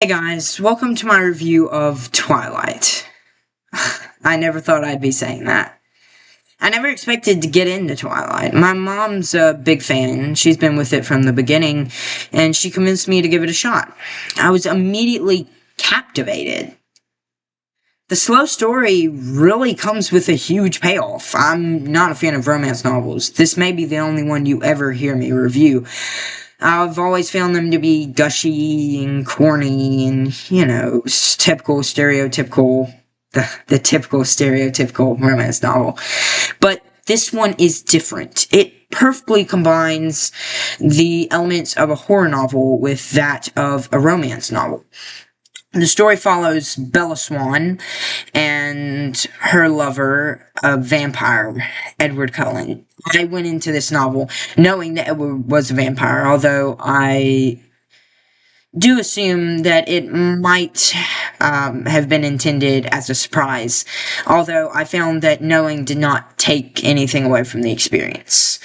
Hey guys, welcome to my review of Twilight. I never thought I'd be saying that. I never expected to get into Twilight. My mom's a big fan. She's been with it from the beginning, and she convinced me to give it a shot. I was immediately captivated. The slow story really comes with a huge payoff. I'm not a fan of romance novels. This may be the only one you ever hear me review. I've always found them to be gushy and corny and, the typical stereotypical romance novel. But this one is different. It perfectly combines the elements of a horror novel with that of a romance novel. The story follows Bella Swan and her lover, a vampire, Edward Cullen. I went into this novel knowing that Edward was a vampire, although I do assume that it might have been intended as a surprise, although I found that knowing did not take anything away from the experience.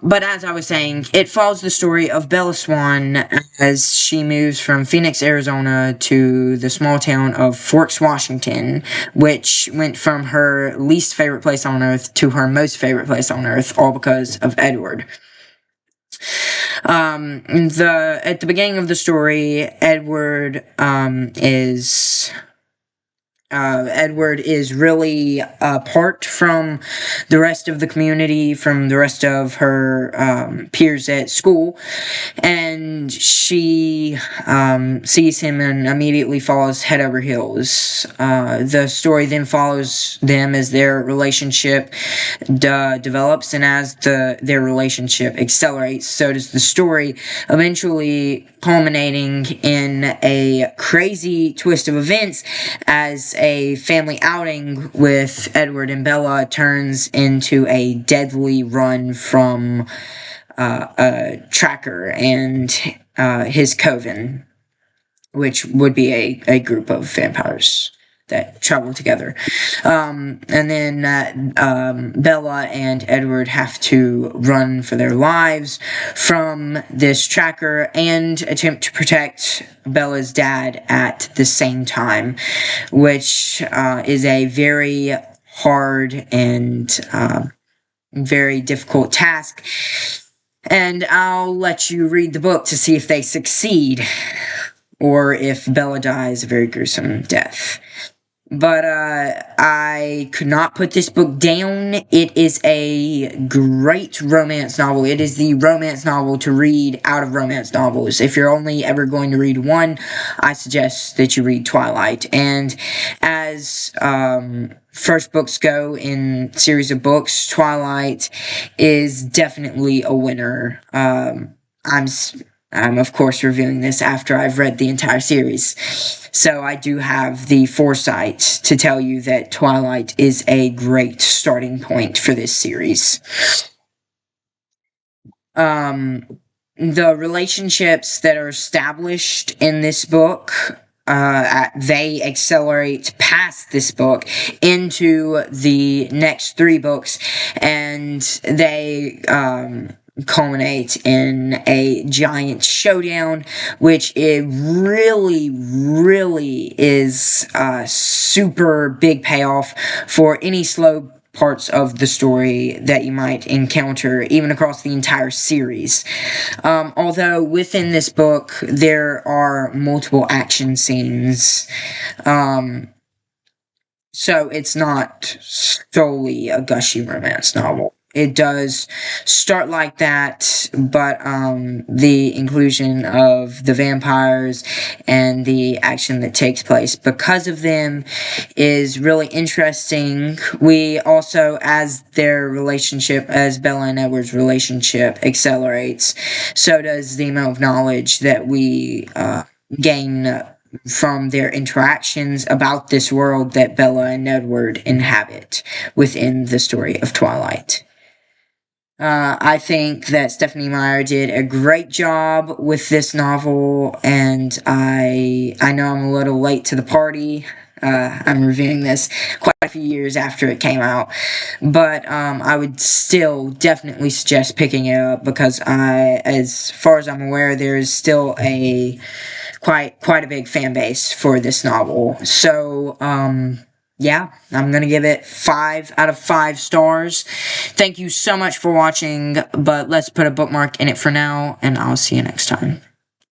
But as I was saying, it follows the story of Bella Swan as she moves from Phoenix, Arizona to the small town of Forks, Washington, which went from her least favorite place on earth to her most favorite place on earth, all because of Edward. At the beginning of the story, Edward is really apart from the rest of the community, from the rest of her peers at school, and she sees him and immediately falls head over heels. The story then follows them as their relationship develops, and as their relationship accelerates, so does the story, eventually culminating in a crazy twist of events as a family outing with Edward and Bella turns into a deadly run from a tracker and his coven, which would be a group of vampires that travel together. And then Bella and Edward have to run for their lives from this tracker and attempt to protect Bella's dad at the same time, which is a very hard and very difficult task. And I'll let you read the book to see if they succeed, or if Bella dies a very gruesome death. But I could not put this book down. It is a great romance novel. It is the romance novel to read out of romance novels. If you're only ever going to read one, I suggest that you read Twilight. And as first books go in series of books, Twilight is definitely a winner. I'm of course reviewing this after I've read the entire series, so I do have the foresight to tell you that Twilight is a great starting point for this series. The relationships that are established in this book, they accelerate past this book into the next three books, and they culminate in a giant showdown, which it really is a super big payoff for any slow parts of the story that you might encounter, even across the entire series. Although within this book, there are multiple action scenes, so it's not solely a gushy romance novel. It does start like that, but the inclusion of the vampires and the action that takes place because of them is really interesting. We also, as Bella and Edward's relationship accelerates, so does the amount of knowledge that we gain from their interactions about this world that Bella and Edward inhabit within the story of Twilight. I think that Stephanie Meyer did a great job with this novel, and I know I'm a little late to the party. I'm reviewing this quite a few years after it came out, but I would still definitely suggest picking it up because as far as I'm aware, there is still a quite a big fan base for this novel. So, yeah, I'm going to give it 5 out of 5 stars. Thank you so much for watching, but let's put a bookmark in it for now, and I'll see you next time.